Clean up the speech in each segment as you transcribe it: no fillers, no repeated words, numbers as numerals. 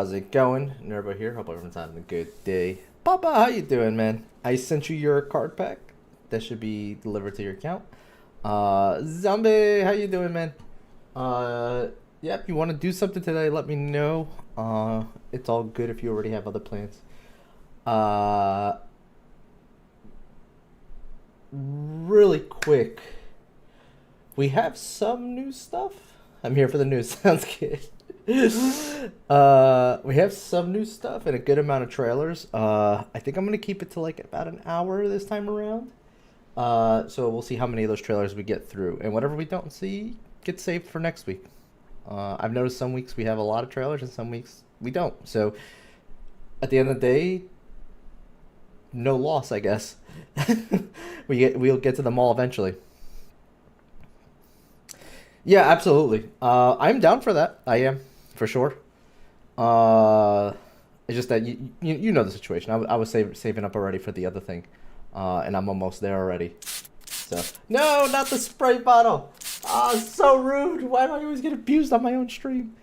How's it going? Nurbo here. Hope everyone's having a good day. Papa, how you doing, man? I sent you your card pack. That should be delivered to your account. Zombie, how you doing, man? Yeah, if you want to do something today, let me know. It's all good if you already have other plans. Really quick. We have some new stuff. I'm here for the news. Sounds good. We have some new stuff and a good amount of trailers. I think I'm gonna keep it to like about an hour this time around. So we'll see how many of those trailers we get through, and whatever we don't see gets saved for next week. I've noticed some weeks we have a lot of trailers and some weeks we don't. So at the end of the day, no loss, I guess. We'll get to them all eventually. Yeah, absolutely. I'm down for that. I am, for sure. It's just that you know the situation. I was saving up already for the other thing, and I'm almost there already. So no, not the spray bottle. Ah, so rude. Why do I always get abused on my own stream?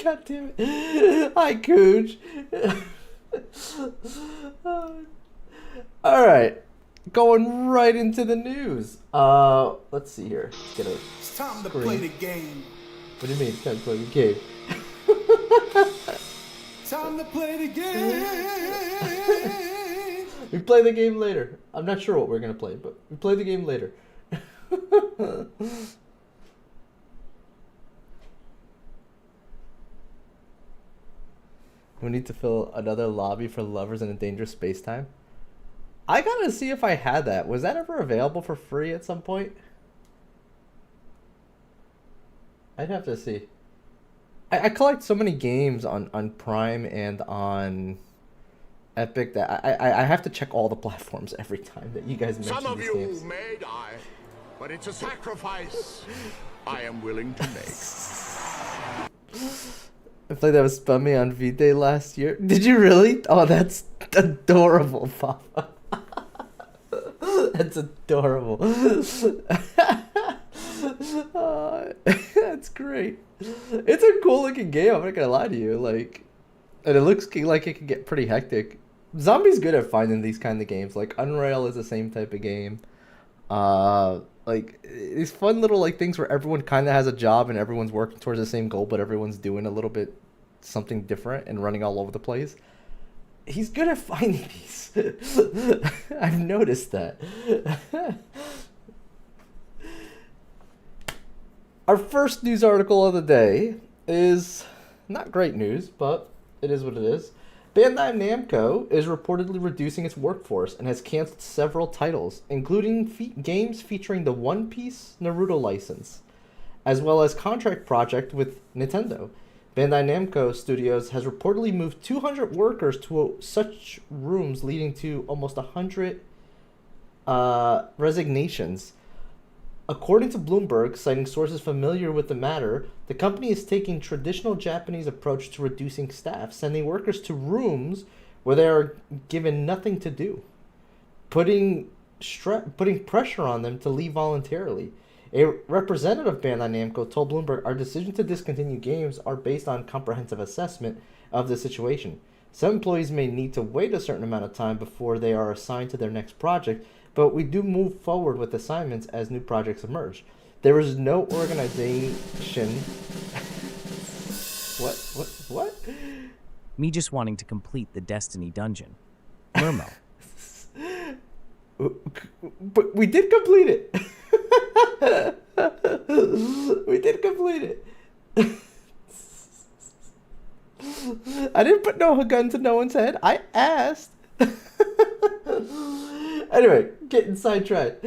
God damn it. Hi, Cooch. All right. Going right into the news. Let's see here. Let's get a It's time to play the game. What do you mean? It's time to play the game. Time to play the game. We play the game later. I'm not sure what we're gonna play, but we play the game later. We need to fill another lobby for lovers in a dangerous space-time. I gotta see if I had that. Was that ever available for free at some point? I'd have to see. I collect so many games on Prime and on Epic that I have to check all the platforms every time that you guys mention Some of these you games. may die, but it's a sacrifice I am willing to make. I played that with Spummy on V-Day last year. Did you really? Oh, that's adorable, Papa. That's adorable. That's great. It's a cool looking game, I'm not gonna lie to you. Like, and it looks like it can get pretty hectic. Zombie's good at finding these kind of games. Like Unrail is the same type of game. Like these fun little like things where everyone kind of has a job and everyone's working towards the same goal, but everyone's doing a little bit something different and running all over the place. He's good at finding these. I've noticed that. Our first news article of the day is not great news, but it is what it is. Bandai Namco is reportedly reducing its workforce and has canceled several titles, including games featuring the One Piece Naruto license, as well as contract project with Nintendo. Bandai Namco Studios has reportedly moved 200 workers to such rooms, leading to almost 100 resignations. According to Bloomberg, citing sources familiar with the matter, the company is taking traditional Japanese approach to reducing staff, sending workers to rooms where they are given nothing to do, putting pressure on them to leave voluntarily. A representative of Bandai Namco told Bloomberg, "Our decision to discontinue games are based on comprehensive assessment of the situation. Some employees may need to wait a certain amount of time before they are assigned to their next project, but we do move forward with assignments as new projects emerge. There is no organization." What? Me just wanting to complete the Destiny dungeon. Murmo. But we did complete it. We did complete it. I didn't put no gun to no one's head. I asked. Anyway, getting sidetracked.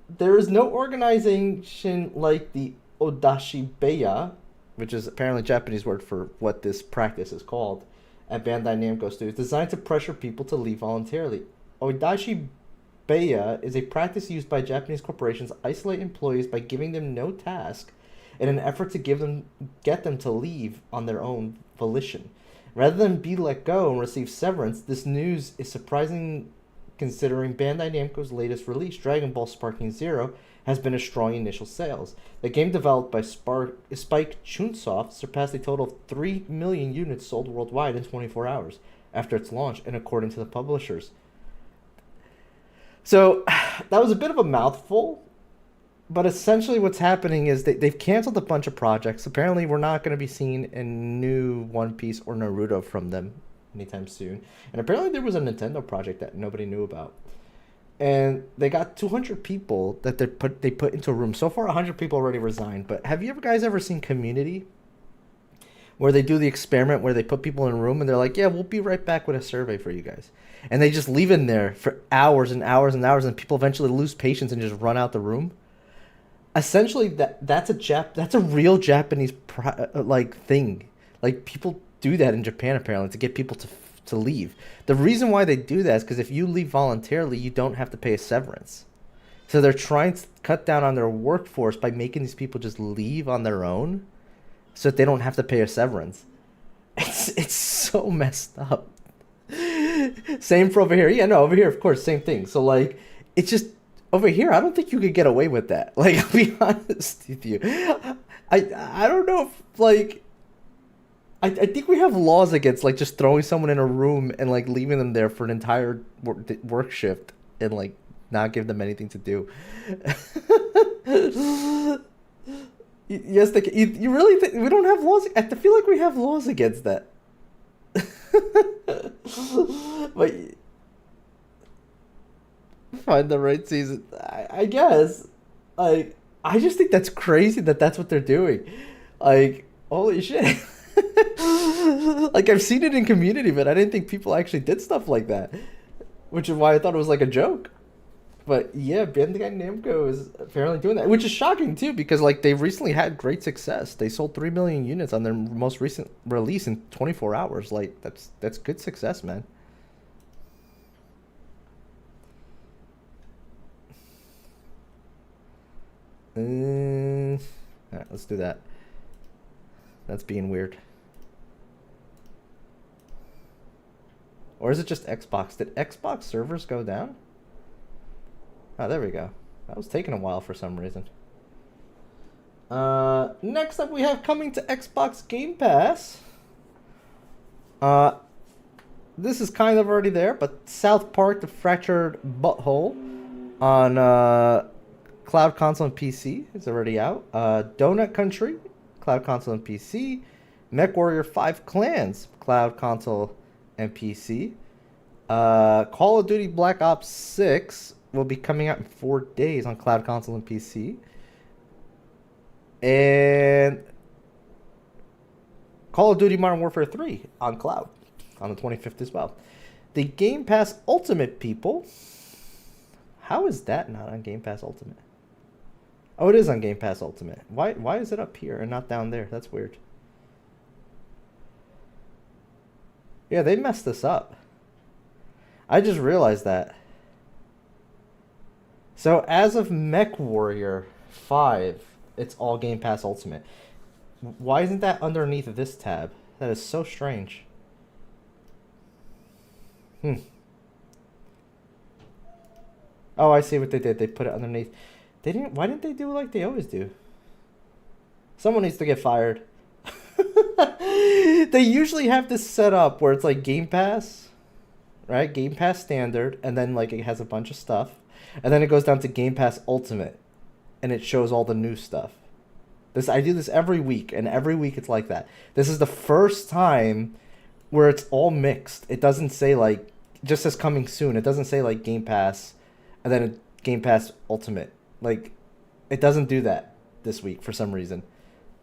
There is no organization like the Odashibeya, which is apparently a Japanese word for what this practice is called, at Bandai Namco Studios, designed to pressure people to leave voluntarily. Odashibeya is a practice used by Japanese corporations to isolate employees by giving them no task in an effort to get them to leave on their own volition. Rather than be let go and receive severance, this news is surprising considering Bandai Namco's latest release, Dragon Ball Sparking Zero, has been a strong initial sales. The game developed by Spike Chunsoft surpassed a total of 3 million units sold worldwide in 24 hours after its launch, and according to the publishers. So that was a bit of a mouthful, but essentially what's happening is they've canceled a bunch of projects. Apparently we're not going to be seeing a new One Piece or Naruto from them anytime soon. And apparently there was a Nintendo project that nobody knew about. And they got 200 people that they put into a room. So far 100 people already resigned. But have you guys ever seen Community? Where they do the experiment where they put people in a room and they're like, yeah, we'll be right back with a survey for you guys. And they just leave in there for hours and hours and hours, and people eventually lose patience and just run out the room. Essentially, that's a real Japanese thing. Like, people do that in Japan apparently to get people to leave. The reason why they do that is because if you leave voluntarily, you don't have to pay a severance. So they're trying to cut down on their workforce by making these people just leave on their own, so that they don't have to pay a severance. It's so messed up. Same for over here. Yeah, no, over here, of course, same thing. So, like, it's just, over here, I don't think you could get away with that. Like, I'll be honest with you. I don't know if, like, I think we have laws against, like, just throwing someone in a room and, like, leaving them there for an entire work shift and, like, not give them anything to do. Yes, you really think we don't have laws? I feel like we have laws against that. But find the right season, I guess. Like, I just think that's crazy that's what they're doing. Like, holy shit. Like, I've seen it in Community, but I didn't think people actually did stuff like that, which is why I thought it was like a joke. But yeah, Bandai Namco is apparently doing that, which is shocking too, because like they've recently had great success. They sold 3 million units on their most recent release in 24 hours. Like, that's good success, man. All right, let's do that. That's being weird. Or is it just Xbox? Did Xbox servers go down? Oh, there we go. That was taking a while for some reason. Next up we have coming to Xbox Game Pass. This is kind of already there, but South Park: The Fractured Butthole on Cloud Console and PC is already out. Donut Country, Cloud Console and PC. MechWarrior 5 Clans, Cloud Console and PC. Call of Duty Black Ops 6 will be coming out in 4 days on Cloud Console and PC. And Call of Duty Modern Warfare 3 on Cloud on the 25th as well. The Game Pass Ultimate, people. How is that not on Game Pass Ultimate? Oh, it is on Game Pass Ultimate. Why is it up here and not down there? That's weird. Yeah, they messed this up. I just realized that. So as of MechWarrior 5, it's all Game Pass Ultimate. Why isn't that underneath of this tab? That is so strange. Oh, I see what they did. They put it underneath. Why didn't they do like they always do? Someone needs to get fired. They usually have this set up where it's like Game Pass, right? Game Pass Standard, and then like it has a bunch of stuff. And then it goes down to Game Pass Ultimate, and it shows all the new stuff. I do this every week, and every week it's like that. This is the first time where it's all mixed. It doesn't say like, it just says coming soon. It doesn't say like Game Pass, and then Game Pass Ultimate. Like, it doesn't do that this week for some reason.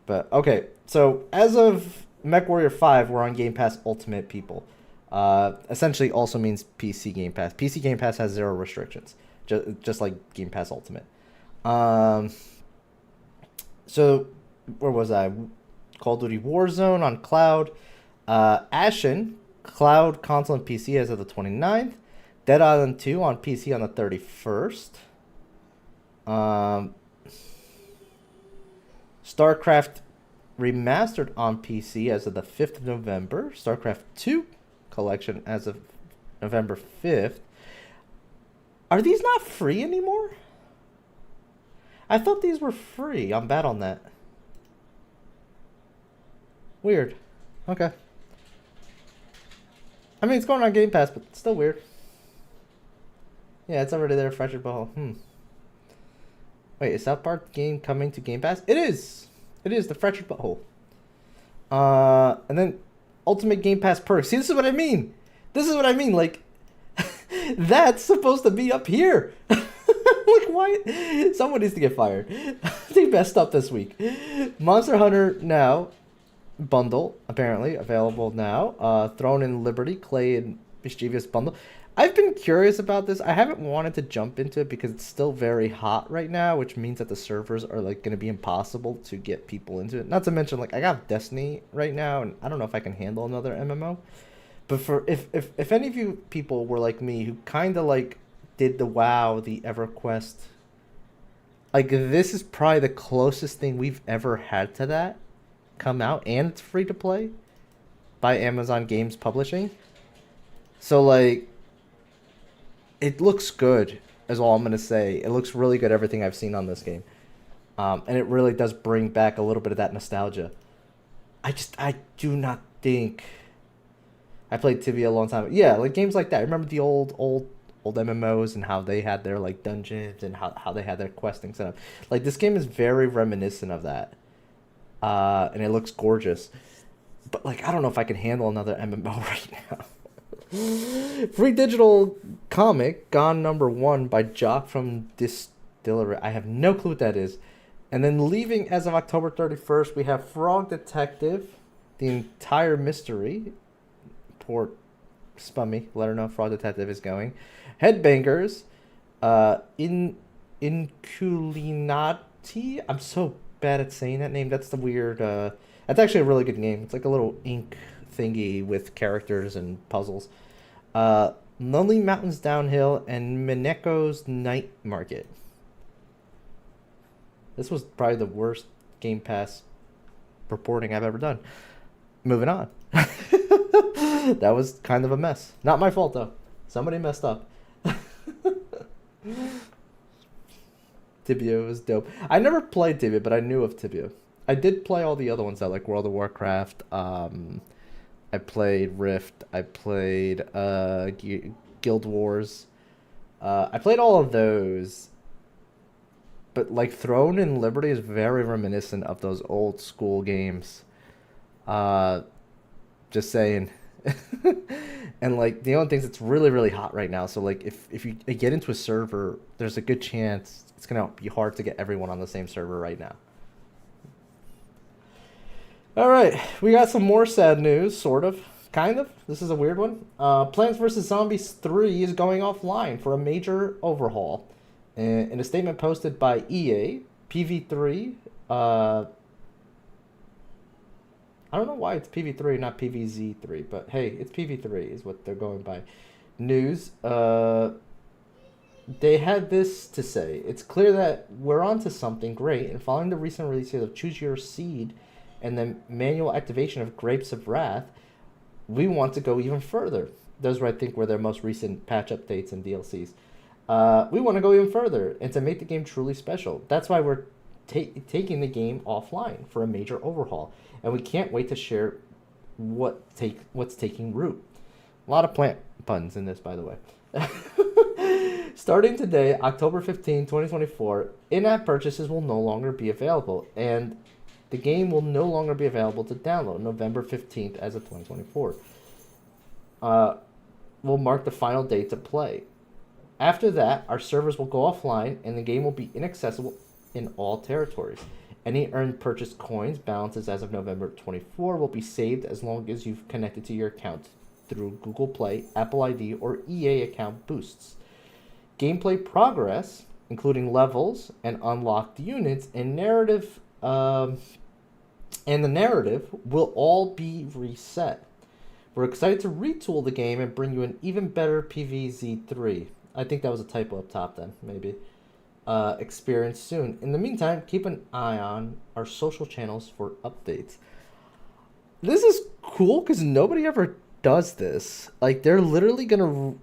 But okay, so as of MechWarrior 5, we're on Game Pass Ultimate, people. Essentially also means PC Game Pass. PC Game Pass has 0 restrictions. Just like Game Pass Ultimate. So, where was I? Call of Duty Warzone on Cloud. Ashen, Cloud, Console, and PC as of the 29th. Dead Island 2 on PC on the 31st. StarCraft Remastered on PC as of the 5th of November. StarCraft 2 collection as of November 5th. Are these not free anymore? I thought these were free on Battle.net. Weird. Okay. I mean, it's going on Game Pass, but it's still weird. Yeah, it's already there, Fractured Butthole. Wait, is South Park game coming to Game Pass? It is! It is, the Fractured Butthole. And then Ultimate Game Pass perks. See, this is what I mean! This is what I mean, like... that's supposed to be up here! Like, why? Someone needs to get fired. They messed up this week. Monster Hunter Now bundle, apparently, available now. Throne and Liberty, Clay and Mischievous bundle. I've been curious about this. I haven't wanted to jump into it because it's still very hot right now, which means that the servers are like going to be impossible to get people into it. Not to mention, like, I got Destiny right now, and I don't know if I can handle another MMO. But for if any of you people were like me, who kind of like did the WoW, the EverQuest, like, this is probably the closest thing we've ever had to that come out, and it's free to play by Amazon Games Publishing. So, like, it looks good, is all I'm going to say. It looks really good, everything I've seen on this game. And it really does bring back a little bit of that nostalgia. I do not think... I played Tibia a long time ago. Yeah, like games like that. I remember the old MMOs and how they had their, like, dungeons and how they had their questing set up. Like, this game is very reminiscent of that. And it looks gorgeous. But, like, I don't know if I can handle another MMO right now. Free digital comic, Gone #1 by Jock from Distillery. I have no clue what that is. And then leaving as of October 31st, we have Frog Detective, the entire mystery. Poor Spummy, let her know Frog Detective is going. Headbangers, Inculinati. I'm so bad at saying that name. That's the weird. That's actually a really good game. It's like a little ink thingy with characters and puzzles. Lonely Mountains Downhill and Mineko's Night Market. This was probably the worst Game Pass reporting I've ever done. Moving on. That was kind of a mess. Not my fault, though. Somebody messed up. Tibia was dope. I never played Tibia, but I knew of Tibia. I did play all the other ones, though, like World of Warcraft. I played Rift. I played Guild Wars. I played all of those. But, like, Throne and Liberty is very reminiscent of those old school games. Just saying. And, like, the only thing is it's really, really hot right now. So, like, if you get into a server, there's a good chance it's going to be hard to get everyone on the same server right now. All right, we got some more sad news, sort of, kind of. This is a weird one. Plants vs. Zombies 3 is going offline for a major overhaul. In a statement posted by EA, PV3, I don't know why it's PV3, not PVZ3, but hey, it's PV3 is what they're going by. News, they had this to say. It's clear that we're onto something great, and following the recent releases of Choose Your Seed and the manual activation of Grapes of Wrath, we want to go even further. Those were, I think, were their most recent patch updates and DLCs. We want to go even further and to make the game truly special. That's why we're taking the game offline for a major overhaul, and we can't wait to share what's taking root. A lot of plant puns in this, by the way. Starting today, October 15, 2024, in-app purchases will no longer be available, and the game will no longer be available to download November 15th as of 2024. Will mark the final day to play. After that, our servers will go offline and the game will be inaccessible in all territories. Any earned purchase coins balances as of November 24 will be saved as long as you've connected to your account through Google Play, Apple ID, or EA account boosts. Gameplay progress, including levels and unlocked units and narrative, and the narrative will all be reset. We're excited to retool the game and bring you an even better PVZ3. I think that was a typo up top then, maybe. Experience soon. In the meantime, keep an eye on our social channels for updates. This is cool because nobody ever does this. Like, they're literally going to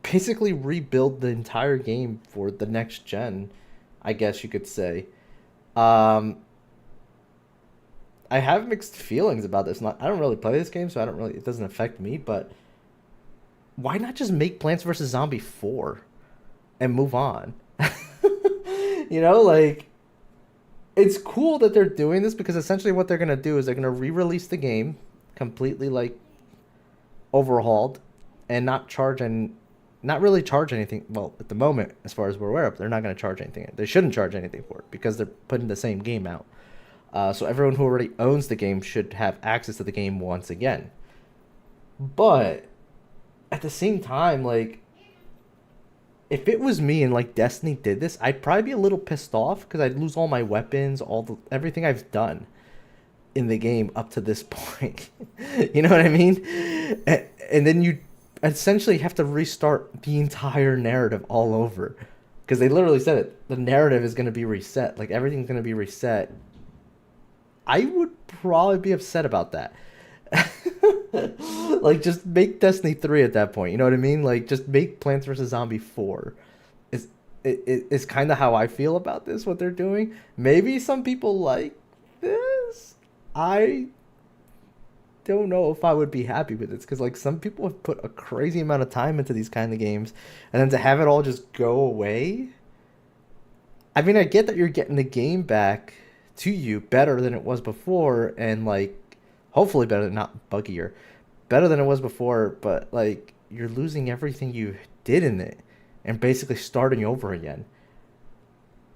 basically rebuild the entire game for the next gen I guess you could say. Um, I have mixed feelings about this. Not, I don't really play this game, so I don't really. It doesn't affect me. But why not just make Plants vs Zombie 4 and move on? Like it's cool that they're doing this because essentially what they're gonna do is they're gonna re-release the game completely like overhauled and not really charge anything. Well, at the moment, as far as we're aware of, they're not gonna charge anything. They shouldn't charge anything for it because they're putting the same game out. So everyone who already owns the game should have access to the game once again. But at the same time, like, if it was me and like Destiny did this, I'd probably be a little pissed off because I'd lose all my weapons, everything I've done in the game up to this point. You know what I mean? And then you essentially have to restart the entire narrative all over because they literally said it. The narrative is going to be reset. Like everything's going to be reset. I would probably be upset about that. Like, just make Destiny 3 at that point. You know what I mean? Like, just make Plants vs. Zombie 4. It's kind of how I feel about this, what they're doing. Maybe some people like this. I don't know if I would be happy with this. Because, like, some people have put a crazy amount of time into these kind of games. And then to have it all just go away. I mean, I get that you're getting the game back to you better than it was before. And, like, hopefully better, not buggier, better than it was before, but like you're losing everything you did in it and basically starting over again.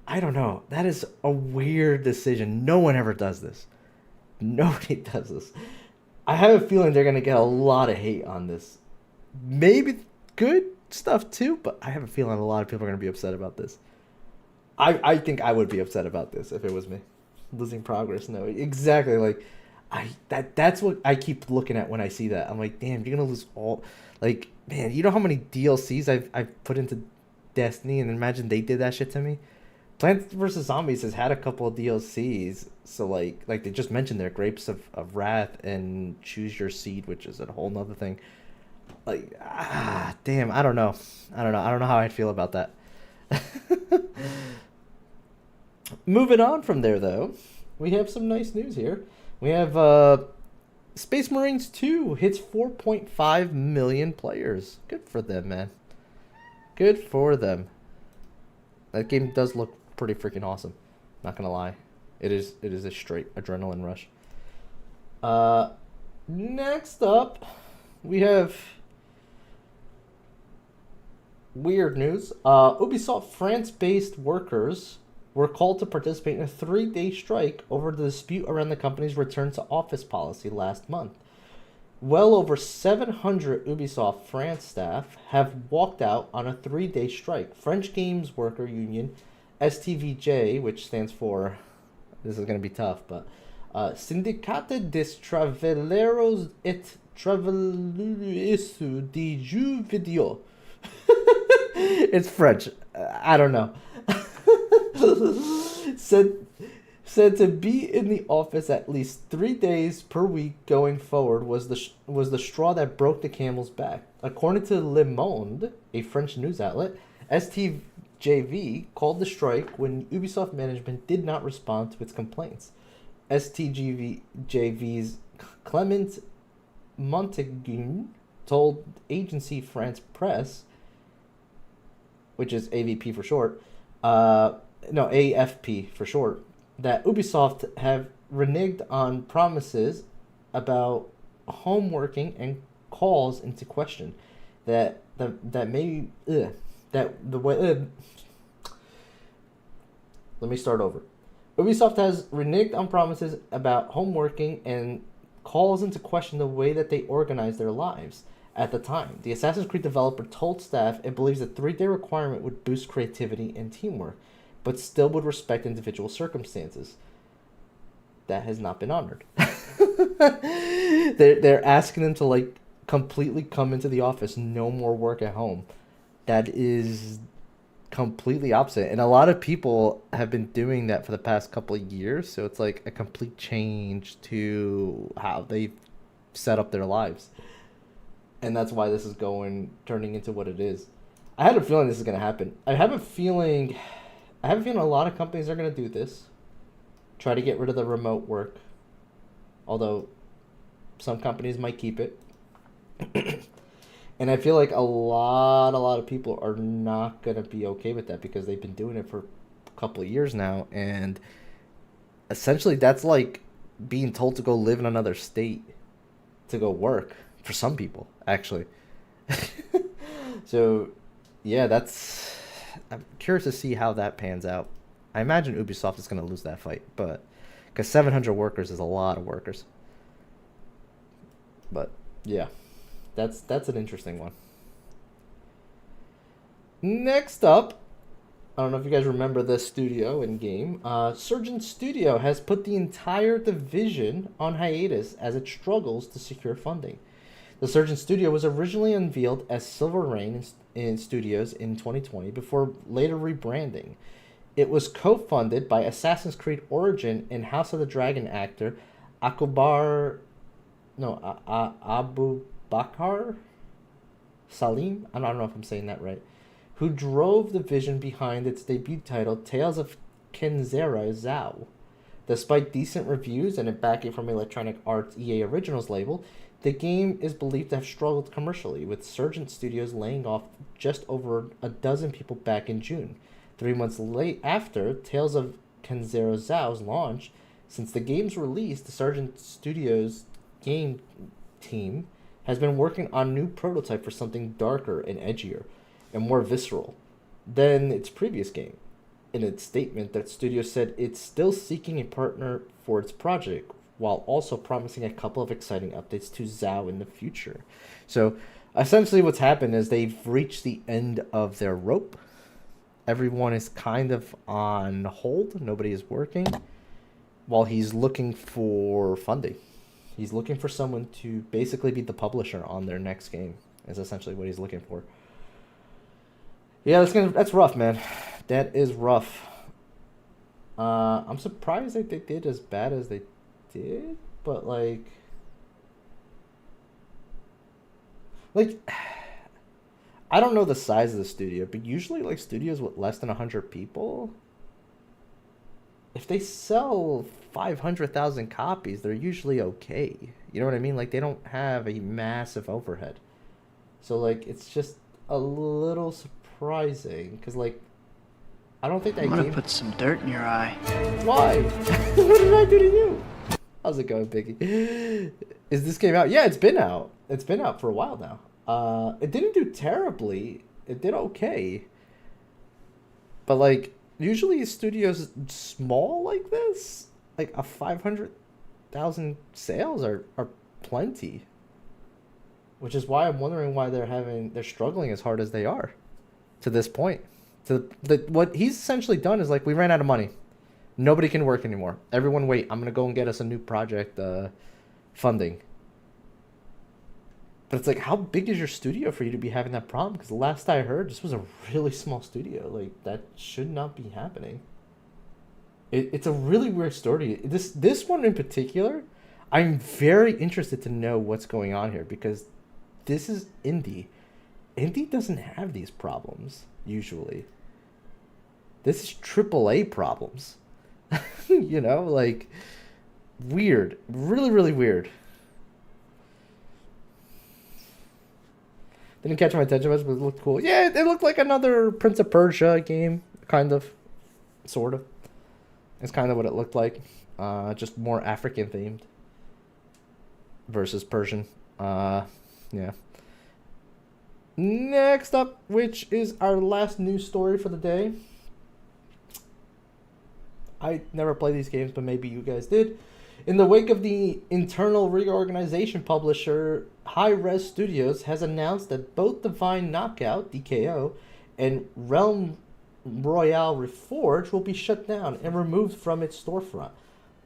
I don't know. That is a weird decision. No one ever does this. Nobody does this. I have a feeling they're going to get a lot of hate on this. Maybe good stuff too, but I have a feeling a lot of people are going to be upset about this. I think I would be upset about this if it was me. Losing progress, no. Exactly, like that's what I keep looking at when I see that. I'm like, damn, you're gonna lose all. Like, man, you know how many DLCs I've put into Destiny, and imagine they did that shit to me. Plants vs Zombies has had a couple of DLCs, so like they just mentioned there, Grapes of Wrath and Choose Your Seed, which is a whole nother thing. Like, damn, I don't know how I'd feel about that. Moving on from there, though, we have some nice news here. We have Space Marines 2 hits 4.5 million players. Good for them, man. Good for them. That game does look pretty freaking awesome. Not gonna lie. It is a straight adrenaline rush. Next up, we have weird news. Ubisoft France-based workers were called to participate in a 3-day strike over the dispute around the company's return to office policy last month. Well over 700 Ubisoft France staff have walked out on a 3-day strike. French Games Worker Union, STVJ, which stands for, this is going to be tough, but Syndicat des Travailleurs et Travailleuses du Jeu Vidéo. It's French. I don't know. said to be in the office at least 3 days per week going forward was the straw that broke the camel's back. According to Le Monde, a French news outlet, STJV called the strike when Ubisoft management did not respond to its complaints. STJV's Clement Montaigu told agency France Press, which is AVP for short, AFP for short, that Ubisoft have reneged on promises about home working and calls into question. Let me start over. Ubisoft has reneged on promises about home working and calls into question the way that they organize their lives. At the time, the Assassin's Creed developer told staff it believes the 3-day requirement would boost creativity and teamwork, but still would respect individual circumstances. That has not been honored. They're asking them to like completely come into the office, no more work at home. That is completely opposite, and a lot of people have been doing that for the past couple of years. So it's like a complete change to how they set up their lives. And that's why this is turning into what it is. I had a feeling this is going to happen. I have a feeling I have a feeling a lot of companies are going to do this. Try to get rid of the remote work. Although some companies might keep it. And I feel like a lot of people are not going to be okay with that because they've been doing it for a couple of years now. And essentially that's like being told to go live in another state to go work for some people, actually. So, yeah, I'm curious to see how that pans out. I imagine Ubisoft is going to lose that fight, but because 700 workers is a lot of workers. But yeah, that's an interesting one. Next up, I don't know if you guys remember this studio in game. Surgeon Studio has put the entire division on hiatus as it struggles to secure funding. The Surgeon Studio was originally unveiled as Silver Rain in Studios in 2020 before later rebranding. It was co-funded by Assassin's Creed Origin and House of the Dragon actor Abu Bakr Salim. I don't know if I'm saying that right. Who drove the vision behind its debut title, Tales of Kenzera Zhao. Despite decent reviews and a backing from Electronic Arts EA Originals label, the game is believed to have struggled commercially, with Surgeon Studios laying off just over a dozen people back in June. 3 months late after Tales of Kenzera Zhao's launch, since the game's release, the Surgeon Studios game team has been working on a new prototype for something darker and edgier and more visceral than its previous game. In its statement, that studio said it's still seeking a partner for its project, while also promising a couple of exciting updates to Zhao in the future. So, essentially what's happened is they've reached the end of their rope. Everyone is kind of on hold. Nobody is working while he's looking for funding. He's looking for someone to basically be the publisher on their next game, is essentially what he's looking for. Yeah, that's rough, man. That is rough. I'm surprised that they did as bad as they did, but like I don't know the size of the studio, but usually like studios with less than 100 people, if they sell 500,000 copies, they're usually okay. You know what I mean? Like they don't have a massive overhead. So like it's just a little surprising because like I don't think that I'm gonna game... put some dirt in your eye. Why? What did I do to you? How's it going, Biggie? Is this game out? Yeah, it's been out. It's been out for a while now. It didn't do terribly. It did okay. But like usually studios thsmall like this, like a 500,000 sales are plenty. Which is why I'm wondering why they're struggling as hard as they are to this point. What he's essentially done is like, we ran out of money. Nobody can work anymore. Everyone wait, I'm going to go and get us a new project funding. But it's like, how big is your studio for you to be having that problem? Because the last I heard, this was a really small studio. Like, that should not be happening. It's a really weird story. This one in particular, I'm very interested to know what's going on here. Because this is indie. Indie doesn't have these problems, usually. This is AAA problems. You know, like, weird. Really, really weird. Didn't catch my attention much, but it looked cool. Yeah, it looked like another Prince of Persia game, kind of. Sort of. It's kind of what it looked like. Just more African themed. Versus Persian. Yeah. Next up, which is our last news story for the day. I never played these games, but maybe you guys did. In the wake of the internal reorganization, publisher Hi-Res Studios has announced that both Divine Knockout, DKO, and Realm Royale Reforged will be shut down and removed from its storefront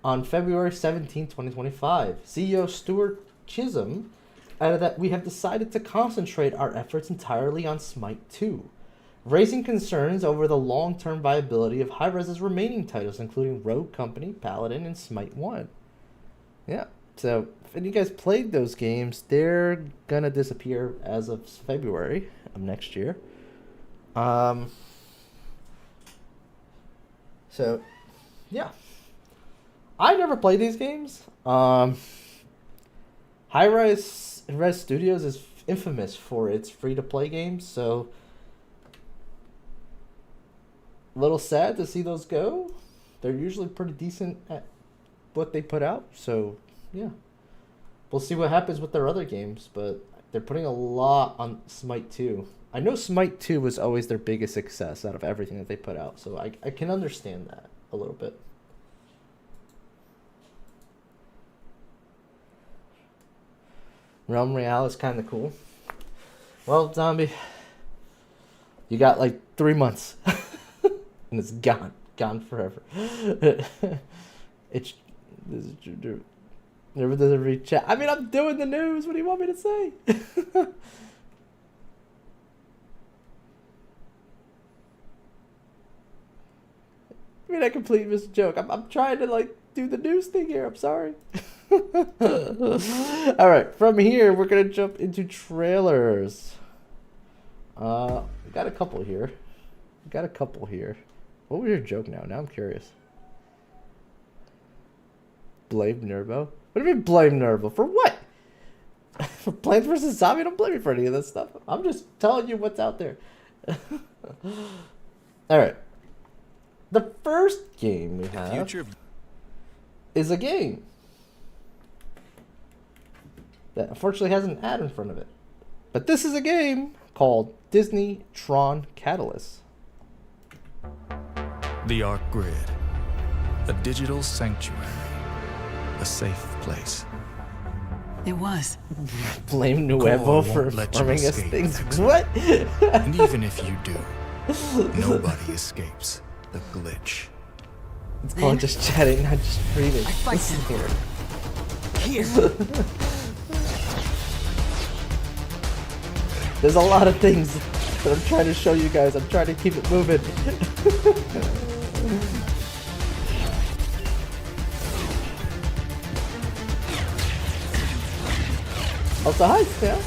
on February 17, 2025. CEO Stuart Chisholm added that we have decided to concentrate our efforts entirely on Smite 2, raising concerns over the long-term viability of Hi-Res's remaining titles, including Rogue Company, Paladin, and Smite 1. Yeah, so if you guys played those games, they're gonna disappear as of February of next year. So, yeah. I never played these games. High-Rise Studios is infamous for its free-to-play games, so a little sad to see those go. They're usually pretty decent at what they put out, so yeah. We'll see what happens with their other games, but they're putting a lot on Smite 2. I know Smite 2 was always their biggest success out of everything that they put out, so I can understand that a little bit. Realm Royale is kind of cool. Well, Zombie, you got like 3 months, and it's gone forever. It's never doesn't read chat. I mean, I'm doing the news. What do you want me to say? I mean, I completely missed a joke. I'm trying to like do the news thing here. I'm sorry. All right, from here we're gonna jump into trailers. We got a couple here. What was your joke now? Now I'm curious. Blame Nurbo? What do you mean blame Nurbo? For what? For Plants vs. Zombie? Don't blame me for any of this stuff. I'm just telling you what's out there. Alright. The first game we have is a game that unfortunately has an ad in front of it. But this is a game called Disney Tron Catalyst. The Arc Grid, a digital sanctuary, a safe place. It was. Blame Nuevo for farming us things. What? And even if you do, nobody escapes the glitch. It's called just chatting, not just reading. Listen here. There's a lot of things that I'm trying to show you guys. I'm trying to keep it moving. Also, hi, Sam.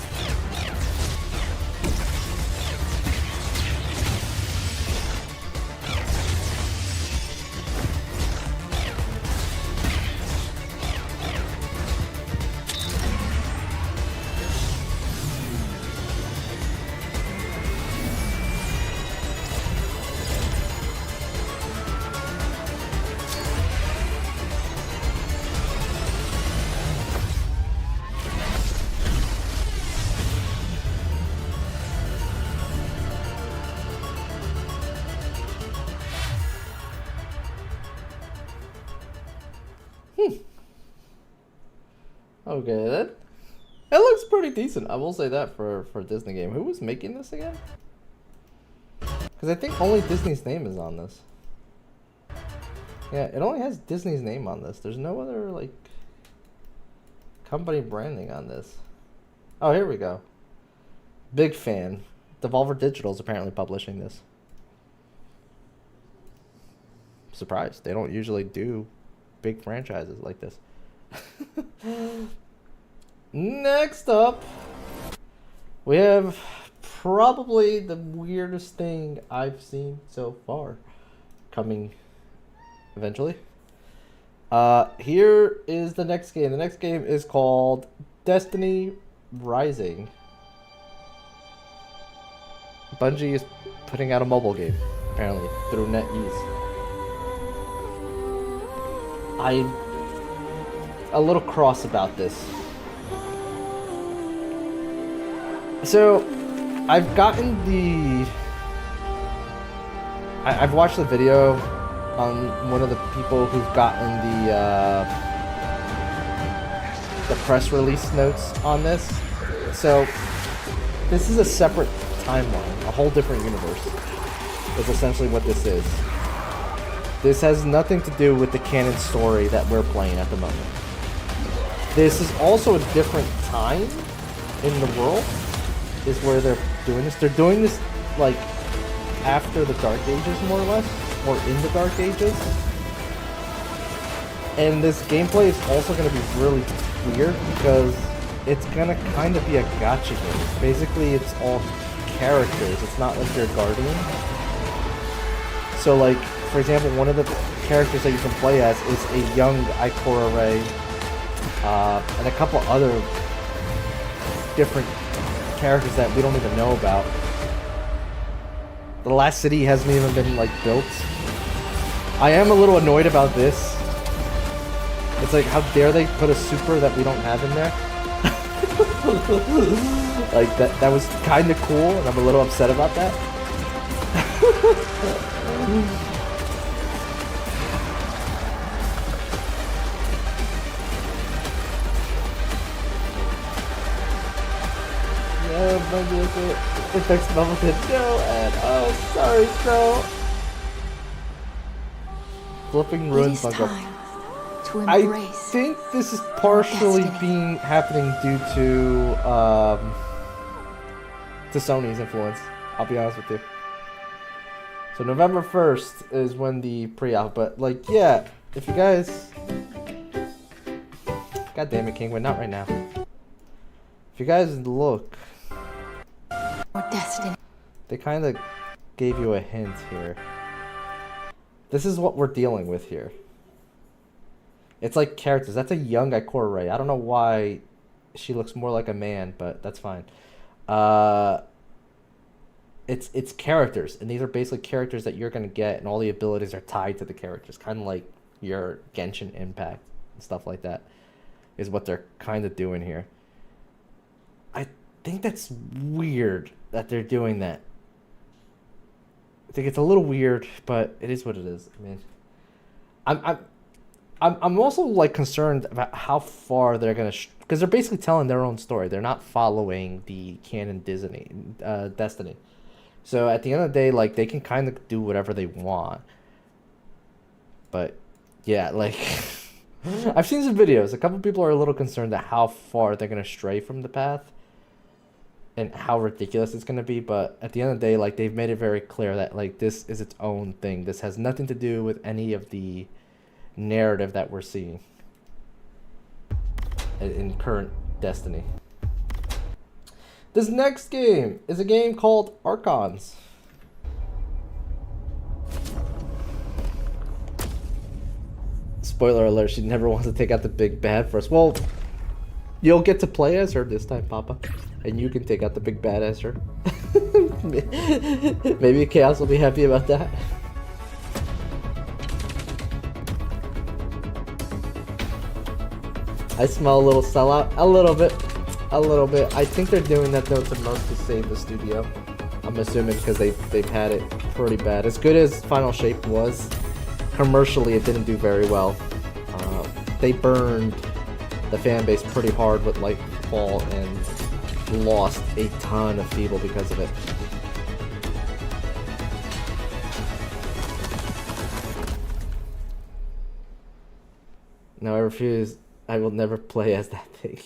Okay, that looks pretty decent. I will say that for a Disney game. Who was making this again? Because I think only Disney's name is on this. Yeah, it only has Disney's name on this. There's no other like company branding on this. Oh, here we go. Big fan. Devolver Digital is apparently publishing this. Surprised. They don't usually do big franchises like this. Next up, we have probably the weirdest thing I've seen so far coming eventually. Here is the next game. The next game is called Destiny Rising. Bungie is putting out a mobile game, apparently, through NetEase. I'm a little cross about this. So, I've gotten I've watched the video on one of the people who've gotten the press release notes on this. So, this is a separate timeline, a whole different universe. Is essentially what this is. This has nothing to do with the canon story that we're playing at the moment. This is also a different time in the world, is where they're doing this. They're doing this, like, after the Dark Ages, more or less, or in the Dark Ages. And this gameplay is also going to be really weird, because it's going to kind of be a gacha game. Basically, it's all characters. It's not like your Guardian. So, like, for example, one of the characters that you can play as is a young Ikora Rey, and a couple other different characters that we don't even know about. The last city hasn't even been like built. I am a little annoyed about this. It's like, how dare they put a super that we don't have in there? Like, that was kind of cool, and I'm a little upset about that. No, it affects Nurbothecat. No, and oh, sorry, Snow. Flipping ruin Funko. I think this is partially happening due to Sony's influence. I'll be honest with you. So November 1st is when the pre-alpha, but like, yeah, if you guys, God damn it, Kingwin, not right now. If you guys look, they kind of gave you a hint here. This is what we're dealing with here. It's like characters. That's a young Ikora Rey. I don't know why she looks more like a man, but that's fine. It's characters, and these are basically characters that you're gonna get, and all the abilities are tied to the characters, kind of like your Genshin Impact and stuff like that. Is what they're kind of doing here. I think that's weird that they're doing that. I think it's a little weird, but it is what it is. I mean, I'm also like concerned about how far they're gonna, because they're basically telling their own story. They're not following the canon Destiny. So at the end of the day, like, they can kind of do whatever they want. But yeah, like I've seen some videos. A couple people are a little concerned at how far they're gonna stray from the path and how ridiculous it's gonna be. But at the end of the day, like, they've made it very clear that like this is its own thing. This has nothing to do with any of the narrative that we're seeing in current Destiny. This next game is a game called Archons. Spoiler alert, she never wants to take out the big bad first. Well, you'll get to play as her this time, Papa. And you can take out the big bad as her. Maybe Chaos will be happy about that. I smell a little sellout. A little bit. A little bit. I think they're doing that though to mostly save the studio. I'm assuming because they've had it pretty bad. As good as Final Shape was, commercially it didn't do very well. They burned the fan base pretty hard with Lightfall and lost a ton of people because of it. No, I refuse. I will never play as that thing.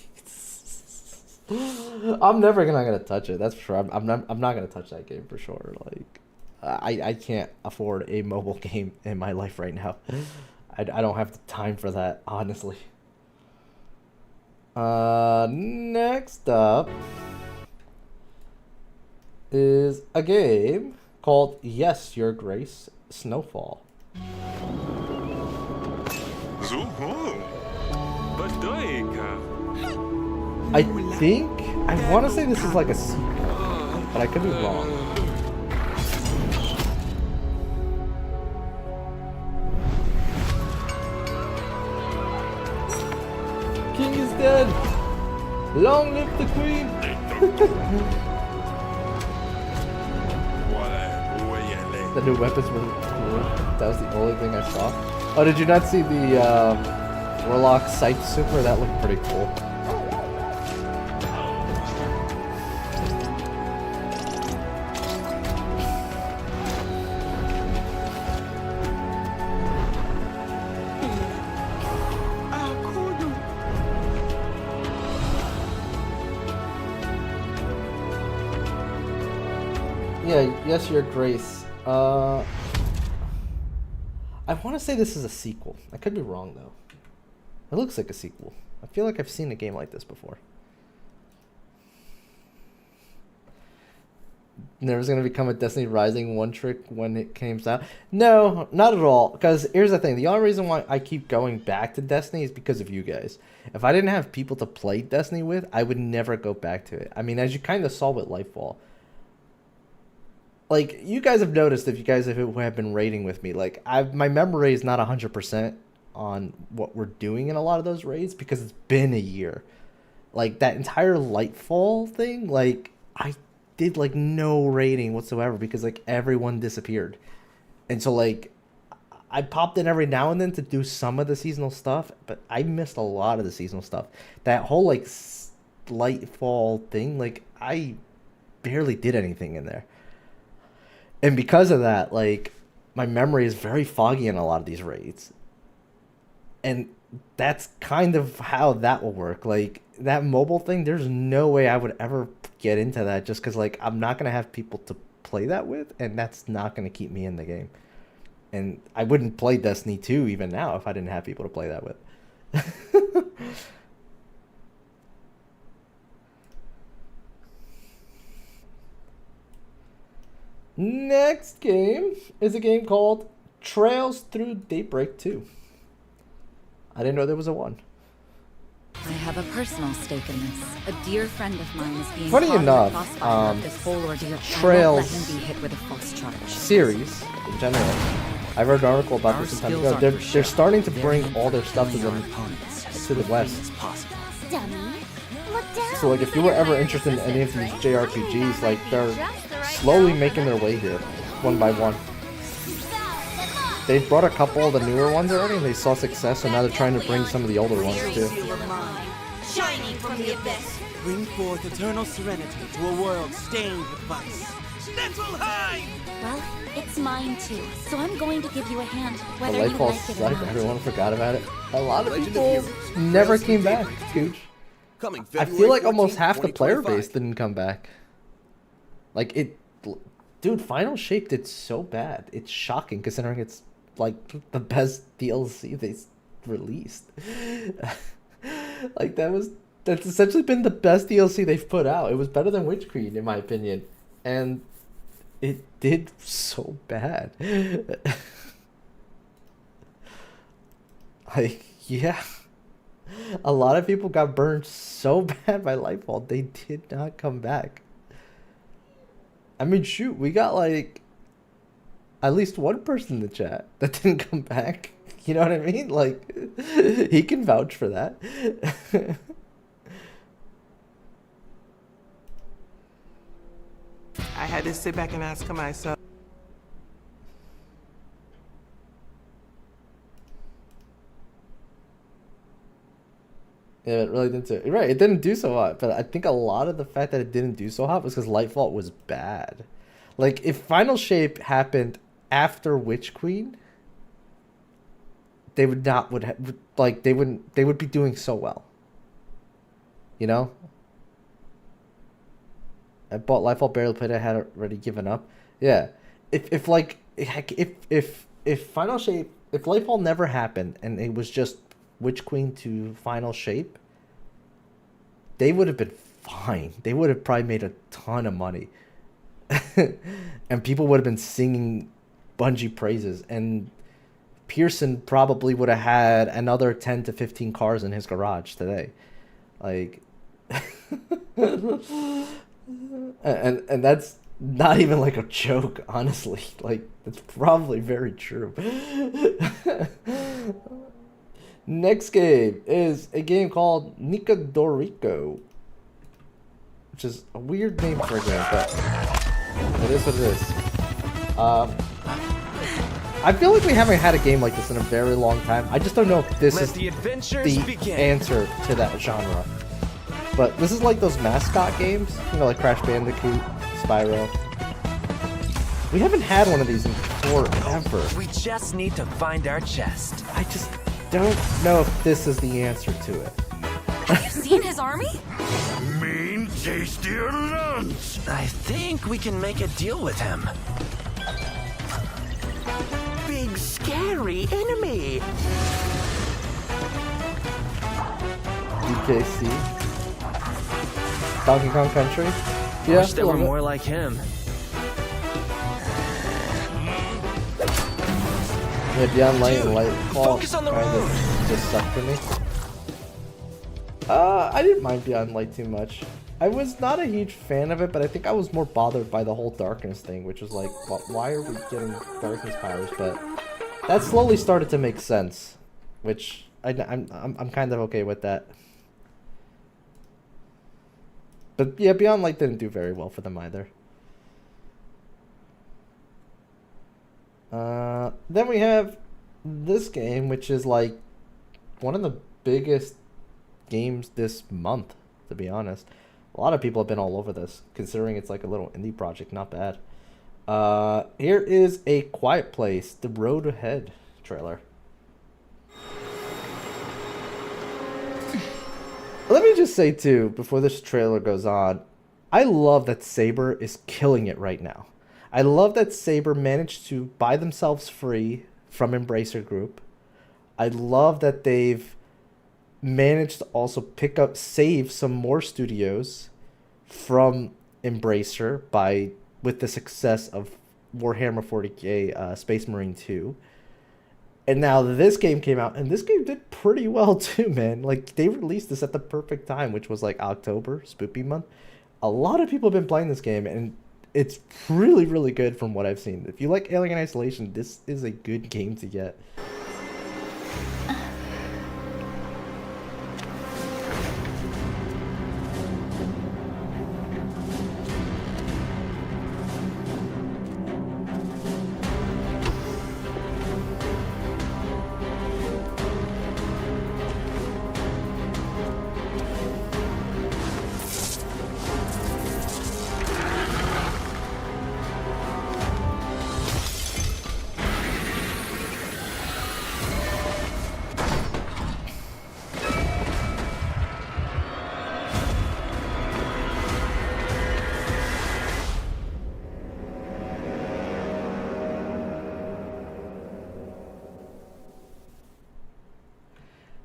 I'm never gonna touch it. That's for sure. I'm not gonna touch that game for sure. Like, I can't afford a mobile game in my life right now. I don't have the time for that, honestly. Next up is a game called Yes, Your Grace, Snowfall. I think, I want to say this is like a sequel, but I could be wrong. King is dead! Long live the queen! The new weapons were cool. That was the only thing I saw. Oh, did you not see the Warlock Scythe Super? That looked pretty cool. Yeah, Yes, Your Grace. I want to say this is a sequel. I could be wrong, though. It looks like a sequel. I feel like I've seen a game like this before. There's gonna become a Destiny Rising one trick when it comes out. No, not at all. Because here's the thing: the only reason why I keep going back to Destiny is because of you guys. If I didn't have people to play Destiny with, I would never go back to it. I mean, as you kind of saw with Lightfall. Like, you guys have noticed, if you guys have been raiding with me, like, my memory is not 100% on what we're doing in a lot of those raids because it's been a year. Like, that entire Lightfall thing, like, I did, like, no raiding whatsoever because, like, everyone disappeared. And so, like, I popped in every now and then to do some of the seasonal stuff, but I missed a lot of the seasonal stuff. That whole, like, Lightfall thing, like, I barely did anything in there. And because of that, like, my memory is very foggy in a lot of these raids. And that's kind of how that will work. Like, that mobile thing, there's no way I would ever get into that just because, like, I'm not going to have people to play that with, and that's not going to keep me in the game. And I wouldn't play Destiny 2 even now if I didn't have people to play that with. Next game is a game called Trails Through Daybreak 2. I didn't know there was a 1. I have a personal stake in this. A dear friend of mine is being Funny caught in enough, the crossfire of this whole ordeal. Trails I won't let him be hit with a false charge. Series in general. I read an article about this some time ago. They're starting to bring all their stuff to the west. So, like, if you were ever interested in any of these JRPGs, like, they're slowly making their way here, one by one. They've brought a couple of the newer ones already, and they saw success, so now they're trying to bring some of the older ones too. Shining from the abyss. Bring forth eternal serenity to a world stained with vice. Niflheim! Well, it's mine too, so I'm going to give you a hand, The whether you Lightfall like it or sucked, not. everyone forgot about it. A lot of people never came back, Gooch. I feel like almost half the player base didn't come back. Like, dude, Final Shape did so bad. It's shocking considering it's like the best DLC they released. Like, that's essentially been the best DLC they've put out. It was better than Witch Queen in my opinion, and it did so bad. Like, yeah, a lot of people got burned so bad by Lightfall they did not come back. I mean, shoot, we got like at least one person in the chat that didn't come back. You know what I mean? Like, he can vouch for that. I had to sit back and ask myself. Yeah, it really didn't do it. Right, it didn't do so hot, but I think a lot of the fact that it didn't do so hot was because Lightfall was bad. Like, if Final Shape happened after Witch Queen, they would be doing so well. You know? I bought Lightfall, barely played it, I had already given up. Yeah. If Final Shape, if Lightfall never happened and it was just Witch Queen to Final Shape, they would have been fine. They would have probably made a ton of money. And people would have been singing Bungie praises, and Pearson probably would have had another 10 to 15 cars in his garage today. Like, and that's not even like a joke, honestly. Like, it's probably very true. Next game is a game called Nicodorico, which is a weird name for a game, but it is what it is. I feel like we haven't had a game like this in a very long time. I just don't know if this is the answer to that genre. But this is like those mascot games, you know, like Crash Bandicoot, Spyro. We haven't had one of these in forever. We just need to find our chest. I just don't know if this is the answer to it. Have you seen his army? Mean, tastier lunch. I think we can make a deal with him. Big scary enemy. DKC. Donkey Kong Country. Yeah, Wish there were more like him. Yeah, Beyond Light and Lightfall focus on the kind road. of just sucked for me. I didn't mind Beyond Light too much. I was not a huge fan of it, but I think I was more bothered by the whole darkness thing, which was like, why are we getting darkness powers? But that slowly started to make sense, which I'm kind of okay with that. But yeah, Beyond Light didn't do very well for them either. Then we have this game, which is like one of the biggest games this month, to be honest. A lot of people have been all over this, considering it's like a little indie project. Not bad. Here is A Quiet Place, The Road Ahead trailer. Let me just say too, before this trailer goes on, I love that Saber is killing it right now. I love that Saber managed to buy themselves free from Embracer Group. I love that they've managed to also save some more studios from Embracer with the success of Warhammer 40k Space Marine 2. And now this game came out, and this game did pretty well too, man. Like, they released this at the perfect time, which was like October, Spoopy month. A lot of people have been playing this game, and it's really, really good from what I've seen. If you like Alien Isolation, this is a good game to get.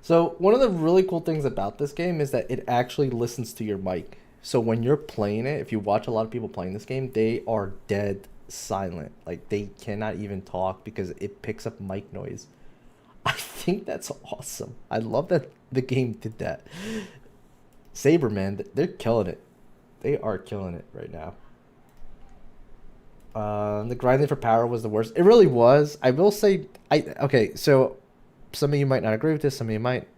So one of the really cool things about this game is that it actually listens to your mic. So when you're playing it, if you watch a lot of people playing this game, they are dead silent. Like, they cannot even talk because it picks up mic noise. I think that's awesome. I love that the game did that. Saber, man, they're killing it. They are killing it right now. The grinding for power was the worst. It really was. I will say, okay, so some of you might not agree with this, some of you might.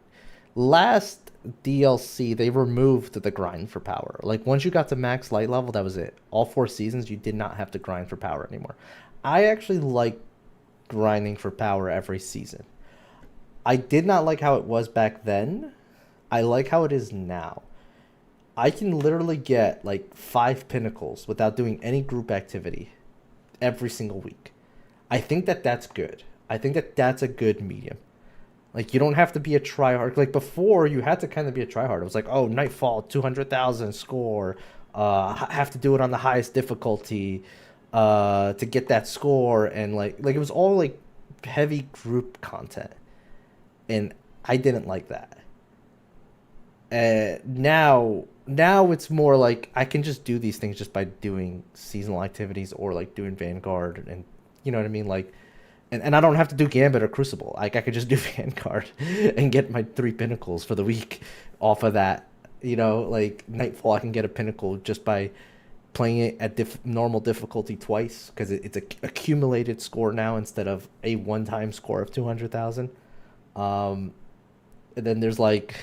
Last DLC, they removed the grind for power. Like, once you got to max light level, that was it. All 4 seasons, you did not have to grind for power anymore. I actually like grinding for power every season. I did not like how it was back then. I like how it is now. I can literally get like 5 pinnacles without doing any group activity every single week. I think that that's good. I think that that's a good medium. Like, you don't have to be a tryhard. Like, before, you had to kind of be a tryhard. It was like, oh, Nightfall, 200,000 score. Have to do it on the highest difficulty to get that score. And, like it was all, like, heavy group content. And I didn't like that. Now it's more like I can just do these things just by doing seasonal activities or, like, doing Vanguard. And, you know what I mean? Like, and I don't have to do Gambit or Crucible. Like, I could just do Vanguard and get my 3 pinnacles for the week off of that. You know, like, Nightfall, I can get a pinnacle just by playing it at normal difficulty twice, because it's a accumulated score now instead of a one-time score of 200,000. And then there's, like,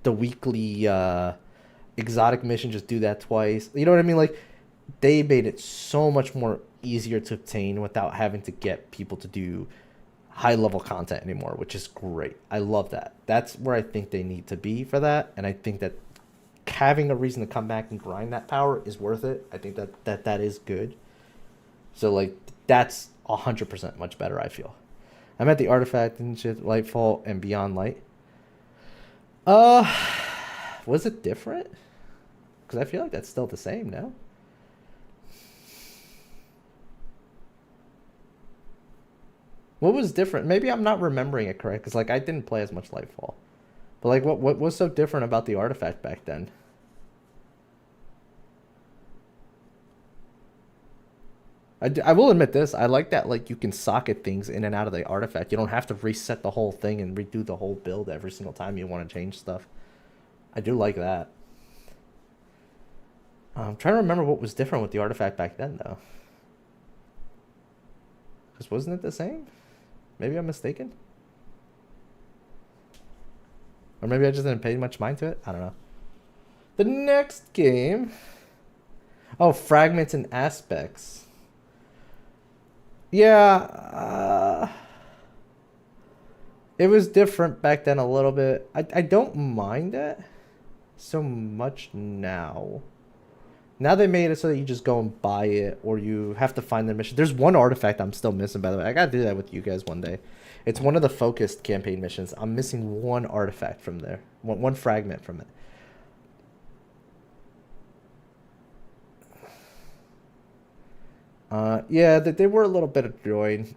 the weekly exotic mission, just do that twice. You know what I mean? Like, they made it so much more easier to obtain without having to get people to do high level content anymore, which is great. I love that. That's where I think they need to be for that, and I think that having a reason to come back and grind that power is worth it. I think that is good. So, like, that's 100% much better, I feel. I'm at the Artifact and shit, Lightfall and Beyond Light. Was it different? Because I feel like that's still the same, no? What was different? Maybe I'm not remembering it correct, because, like, I didn't play as much Lightfall. But, like, what was so different about the Artifact back then? I will admit this. I like that like you can socket things in and out of the artifact. You don't have to reset the whole thing and redo the whole build every single time you want to change stuff. I do like that. I'm trying to remember what was different with the artifact back then, though. Because wasn't it the same? Maybe I'm mistaken? Or maybe I just didn't pay much mind to it? I don't know. The next game... Oh, Fragments and Aspects. Yeah. It was different back then a little bit. I don't mind it so much now. Now they made it so that you just go and buy it, or you have to find the mission. There's one artifact I'm still missing, by the way. I gotta do that with you guys one day. It's one of the focused campaign missions. I'm missing one artifact from there. One fragment from it. Yeah, they were a little bit annoying.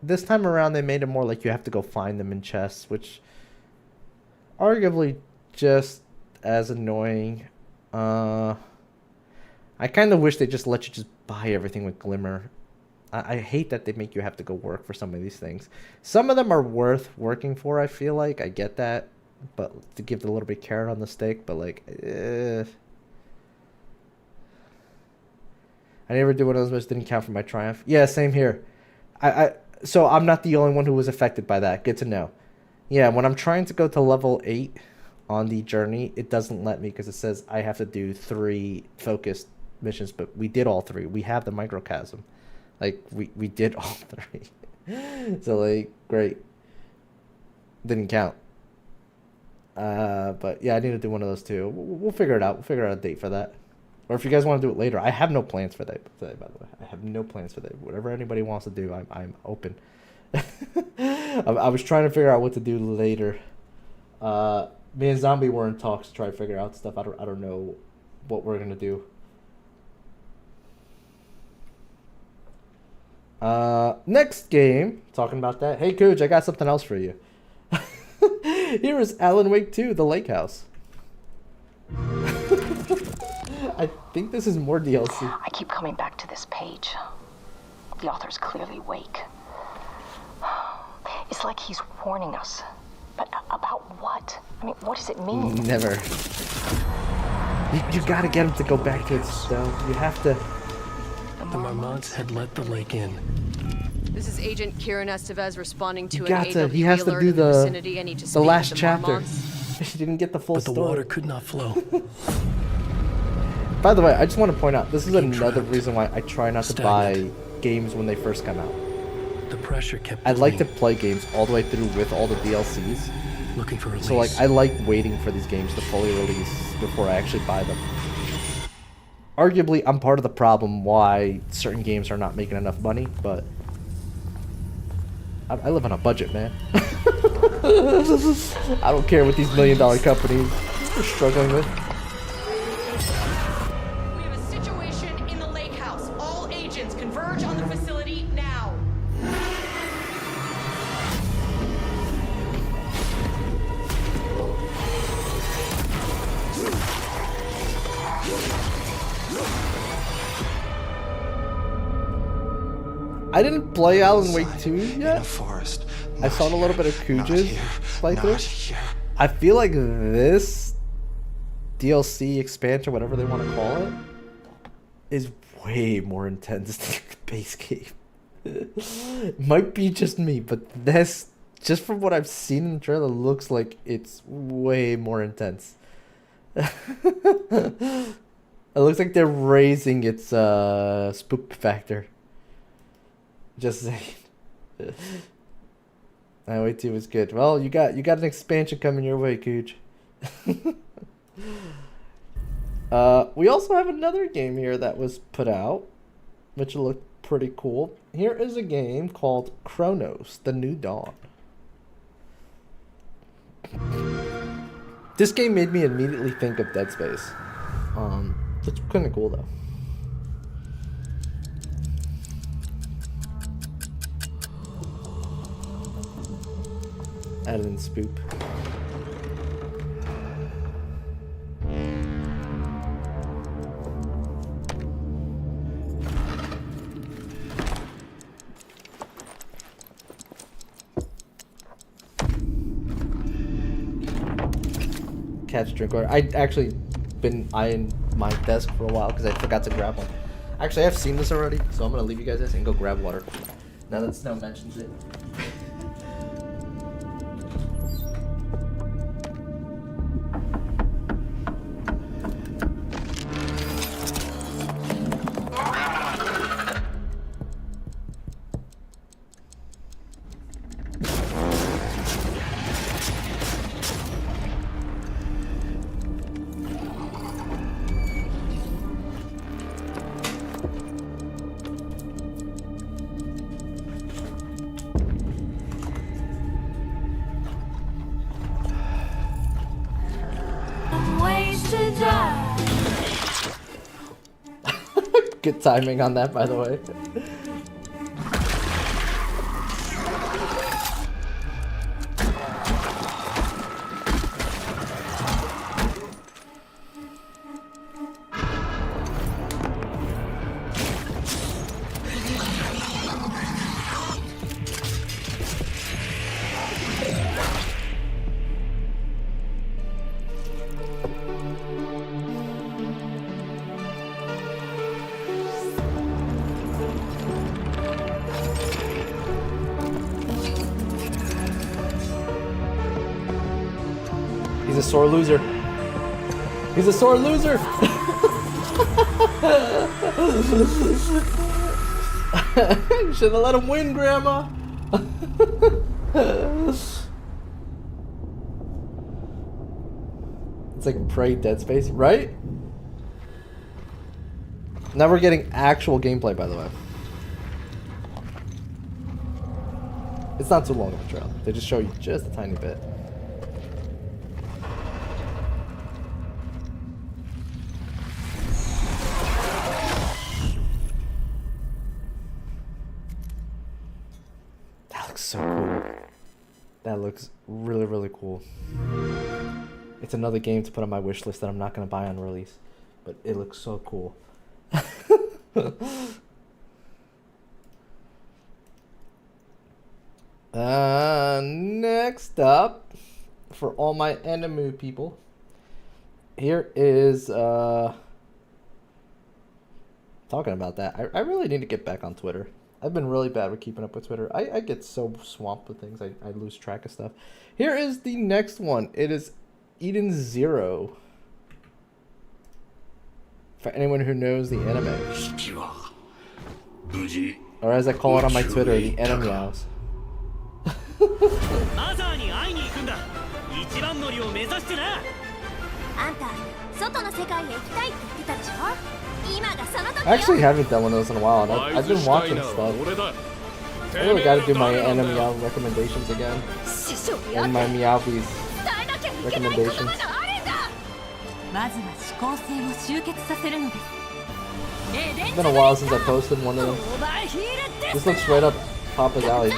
This time around, they made it more like you have to go find them in chests, which arguably just as annoying. I kind of wish they just let you just buy everything with Glimmer. I hate that they make you have to go work for some of these things. Some of them are worth working for, I feel like. I get that. But to give it a little bit carrot on the stick, but like... I never did one of those, but it didn't count for my triumph. Yeah, same here. So I'm not the only one who was affected by that. Good to know. Yeah, when I'm trying to go to level 8 on the journey, it doesn't let me because it says I have to do 3 focused missions, but we did all 3. We have the microcosm. Like, we did all 3. So, like, great. Didn't count. But, yeah, I need to do one of those, too. We'll figure it out. We'll figure out a date for that. Or if you guys want to do it later. I have no plans for that today, by the way. I have no plans for that. Whatever anybody wants to do, I'm open. I was trying to figure out what to do later. Me and Zombie were in talks to try to figure out stuff. I don't know what we're going to do. Next game, talking about that. Hey, Cooge, I got something else for you. Here is Alan Wake 2, The Lake House. I think this is more DLC. I keep coming back to this page. The author's clearly awake. It's like he's warning us. But about what? I mean, what does it mean? Never. You gotta get him to go back to its stone. You have to... The Marmonts had let the lake in. This is Agent Kieran Estevez responding to an AW he has to do the last chapter. He didn't get the full story. But the water could not flow. By the way, I just want to point out, this is another reason why I try not to buy games when they first come out. The pressure kept I like to play games all the way through with all the DLCs. Looking for release. So like, I like waiting for these games to fully release before I actually buy them. Arguably, I'm part of the problem why certain games are not making enough money, but I live on a budget, man. I don't care what these $1 million companies are struggling with. We have a situation in the lake house. All agents converge on the facility now. I didn't play Alan Wake 2 yet. I saw a little bit of Cooge's playthrough. I feel like this DLC expansion, whatever they want to call it, is way more intense than the base game. It might be just me, but this, just from what I've seen in the trailer, looks like it's way more intense. It looks like they're raising its spook factor. Just saying. Alan Wake 2 was good. Well, you got an expansion coming your way, Cooge. We also have another game here that was put out, which looked pretty cool. Here is a game called Chronos: The New Dawn. This game made me immediately think of Dead Space. It's kind of cool though. Added in spoop. catch drink order. I actually been eyeing my desk for a while because I forgot to grab one. Actually, I've seen this already, so I'm gonna leave you guys this and go grab water. Now that Snow mentions it. Good timing on that, by the way. He's a sore loser. He's a sore loser. You should have let him win, Grandma. It's like Prey Dead Space, right? Now we're getting actual gameplay, by the way. It's not too long of a trailer. They just show you just a tiny bit. So cool. That looks really, really cool. It's another game to put on my wish list that I'm not going to buy on release, but it looks so cool. Next up, for all my enemy people, here is talking about that. I really need to get back on Twitter. I've been really bad with keeping up with Twitter. I get so swamped with things, I lose track of stuff. Here is the next one. It is Eden Zero. For anyone who knows the anime. Or as I call it on my Twitter, the Enemy House. I actually haven't done one of those in a while, and I've been watching stuff. I really gotta do my Enemy Meow recommendations again. And my Meowbies recommendations. It's been a while since I posted one of them. This looks right up Papa's alley.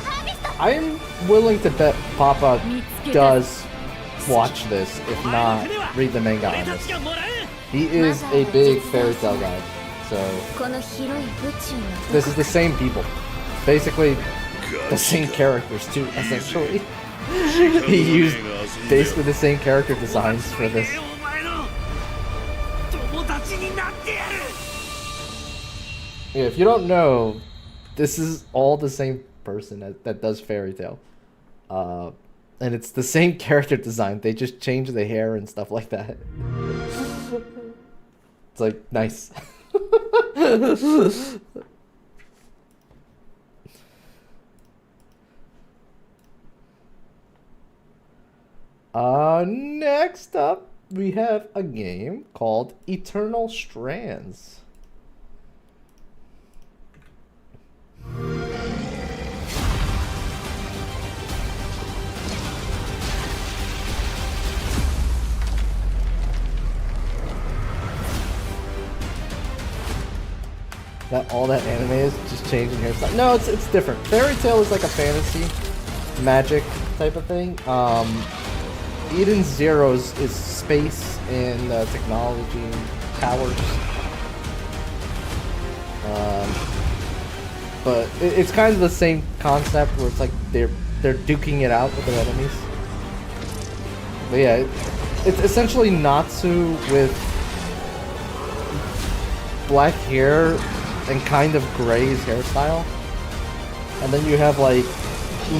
I'm willing to bet Papa does watch this, if not read the manga on this. He is a big fairy tale guy, so this is the same people, basically the same characters too. Essentially, he used basically the same character designs for this. Yeah, if you don't know, this is all the same person that does fairy tale, and it's the same character design. They just change the hair and stuff like that. It's like, nice. Next up, we have a game called Eternal Strands. That all that anime is just changing hairstyle. No, it's different. Fairy Tail is like a fantasy, magic type of thing. Eden Zero is space and technology, powers. But it's kind of the same concept where it's like they're duking it out with their enemies. But yeah, It's essentially Natsu with black hair and kind of Gray's hairstyle. And then you have like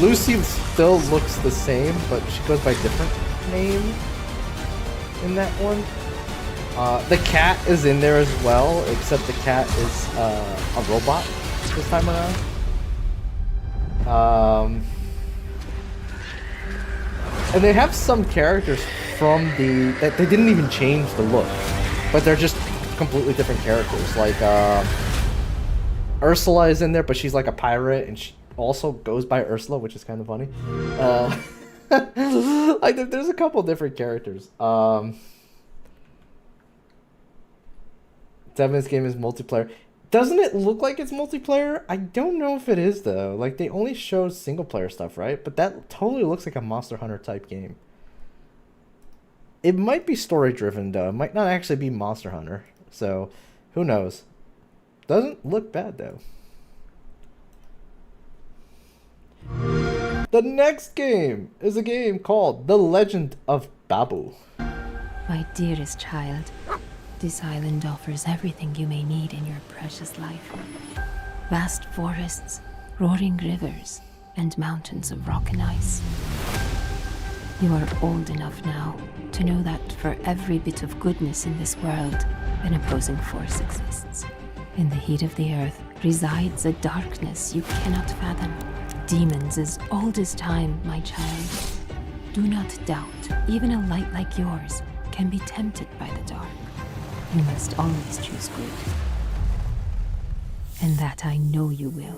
Lucy still looks the same, but she goes by a different name in that one. The cat is in there as well, except the cat is a robot this time around. And they have some characters from that they didn't even change the look, but they're just completely different characters. Like Ursula is in there, but she's like a pirate, and she also goes by Ursula, which is kind of funny. Like there's a couple different characters. 7's game is multiplayer. Doesn't it look like it's multiplayer? I don't know if it is though. Like they only show single player stuff, right? But that totally looks like a Monster Hunter type game. It might be story driven though. It might not actually be Monster Hunter. So who knows? Doesn't look bad though. The next game is a game called The Legend of Babu. My dearest child, this island offers everything you may need in your precious life. Vast forests, roaring rivers, and mountains of rock and ice. You are old enough now to know that for every bit of goodness in this world, an opposing force exists. In the heat of the earth resides a darkness you cannot fathom. Demons as old as time, my child. Do not doubt, even a light like yours can be tempted by the dark. You must always choose good. And that I know you will.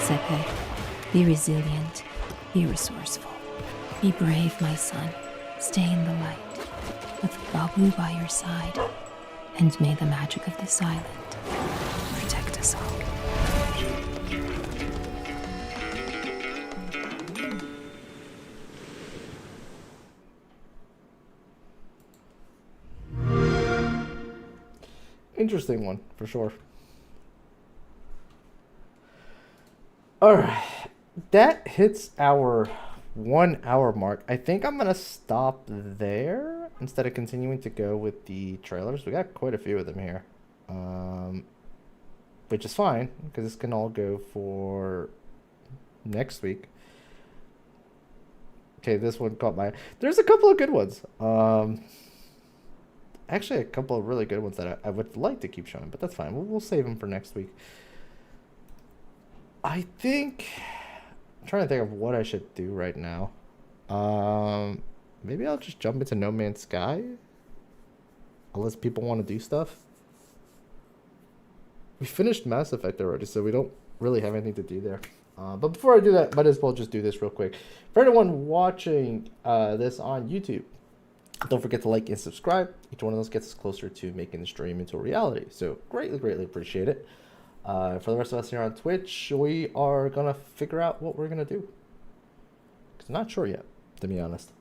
Sepe, be resilient, be resourceful. Be brave, my son. Stay in the light, with Babu by your side. And may the magic of this island protect us all. Interesting one, for sure. Alright, that hits our 1 hour mark. I think I'm gonna stop there instead of continuing to go with the trailers. We got quite a few of them here, which is fine because this can all go for next week. Okay, this one caught my... There's a couple of good ones. Actually, a couple of really good ones that I would like to keep showing, but that's fine. We'll save them for next week. I think... I'm trying to think of what I should do right now. Maybe I'll just jump into No Man's Sky? Unless people want to do stuff. We finished Mass Effect already, so we don't really have anything to do there. But before I do that, might as well just do this real quick. For anyone watching this on YouTube, don't forget to like and subscribe. Each one of those gets us closer to making the stream into a reality. So greatly, greatly appreciate it. For the rest of us here on Twitch, we are going to figure out what we're going to do. 'Cause I'm not sure yet, to be honest.